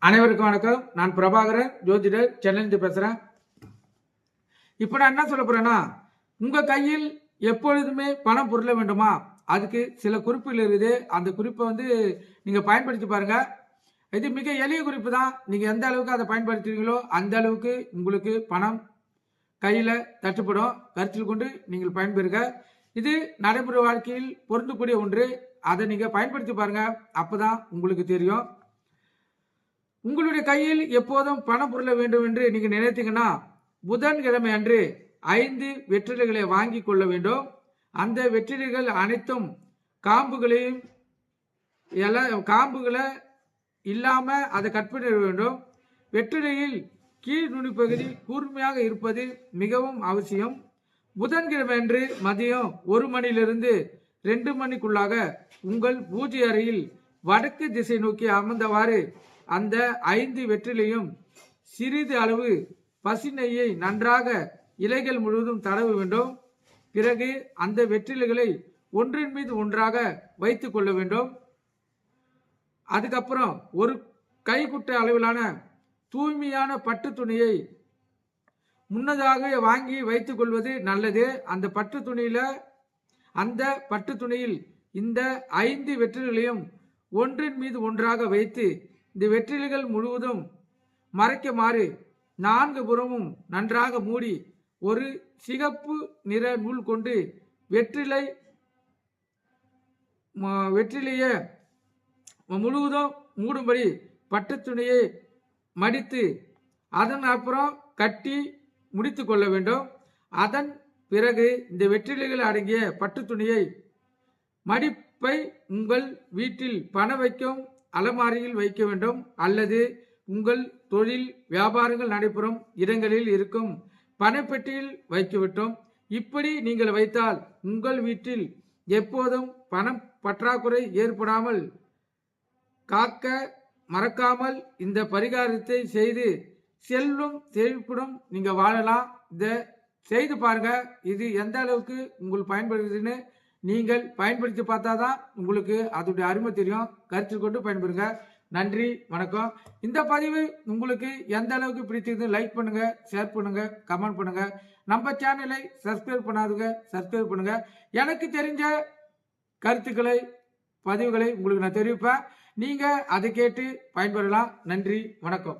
அனைவருக்கும் வணக்கம். நான் பிரபாகரன், ஜோதிடர், சென்னையிலிருந்து பேசுறேன். இப்போ நான் என்ன சொல்ல போறேன்னா, உங்க கையில் எப்பொழுதுமே பணம் புரள வேண்டுமா? அதுக்கு சில குறிப்புகள் இருக்குது. அந்த குறிப்பை நீங்க பயன்படுத்தி பாருங்க. இது மிக எளிய குறிப்பு தான். நீங்க எந்த அளவுக்கு அதை பயன்படுத்துறீங்களோ அந்த அளவுக்கு உங்களுக்கு பணம் கையில தட்டுப்படும். கருத்தில் கொண்டு நீங்கள் பயன்பெறுங்க. இது நடைமுறை வாழ்க்கையில் பொருந்தக்கூடிய ஒன்று. அதை நீங்க பயன்படுத்தி பாருங்க. அப்பதான் உங்களுக்கு தெரியும். உங்களுடைய கையில் எப்போதும் பணம் புரள வேண்டும் என்று நீங்க நினைத்தீங்கன்னா, புதன்கிழமை அன்று 5 வெற்றிலைகளை வாங்கி கொள்ள வேண்டும். அந்த வெற்றிலைகள் அனைத்தும் காம்புகளை இல்லாம அதை கட் பண்ண வேண்டும். வெற்றிலையில் கீழ் நுனிப்பகுதி கூர்மையாக இருப்பது மிகவும் அவசியம். புதன்கிழமை அன்று மதியம் 1 மணியிலிருந்து 2 மணிக்குள்ளாக உங்கள் பூஜை அறையில் வடக்கு திசை நோக்கி அமர்ந்தவாறு அந்த 5 வெற்றிலையும் சிறிது அளவு பசிநெய்யை நன்றாக இலைகள் முழுவதும் தடவ வேண்டும். பிறகு அந்த வெற்றிலைகளை ஒன்றின் மீது ஒன்றாக வைத்துக் கொள்ள வேண்டும். அதுக்கப்புறம் ஒரு கைக்குட்டை அளவிலான தூய்மையான பட்டு துணியை முன்னதாக வாங்கி வைத்துக் கொள்வது நல்லது. அந்த பட்டு துணியில் இந்த 5 வெற்றிலையும் ஒன்றின் மீது ஒன்றாக வைத்து இந்த வெற்றிலைகள் முழுவதும் மறைக்குமாறு 4 புறமும் நன்றாக மூடி ஒரு சிகப்பு நிற நூல் கொண்டு வெற்றிலையை முழுவதும் மூடும்படி பட்டு துணியை மடித்து அதன் அப்புறம் கட்டி முடித்து கொள்ள வேண்டும். அதன் பிறகு இந்த வெற்றிலைகள் அடங்கிய பட்டு துணியை மடிப்பை உங்கள் வீட்டில் பண வைக்கும் அலமாரியில் வைக்க வேண்டும், அல்லது உங்கள் தொழில் வியாபாரங்கள் நடைபெறும் இடங்களில் இருக்கும் பணப்பெட்டியில் வைக்க வேண்டும். இப்படி நீங்கள் வைத்தால் உங்கள் வீட்டில் எப்போதும் பணம் பற்றாக்குறை ஏற்படாமல் காக்க மறக்காமல் இந்த பரிகாரத்தை செய்து செல்வம் செழிப்புடன் நீங்க வாழலாம். இதை செய்து பாருங்க. இது எந்த அளவுக்கு உங்களுக்கு பயன்படுதுன்னு நீங்கள் பயன்படுத்தி பார்த்தாதான் உங்களுக்கு அதோடைய அருமை தெரியும். கருத்தில் கொண்டு பயன்படுங்க. நன்றி, வணக்கம். இந்த பதிவு உங்களுக்கு எந்த அளவுக்கு பிடிச்சது லைக் பண்ணுங்க, ஷேர் பண்ணுங்க, கமெண்ட் பண்ணுங்க. நம்ம சேனலை சப்ஸ்கிரைப் பண்ணாதுங்க, சப்ஸ்கிரைப் பண்ணுங்க. எனக்கு தெரிஞ்ச கருத்துக்களை பதிவுகளை உங்களுக்கு நான் தெரிவிப்பேன். நீங்க அதை கேட்டு பயன்பெறலாம். நன்றி, வணக்கம்.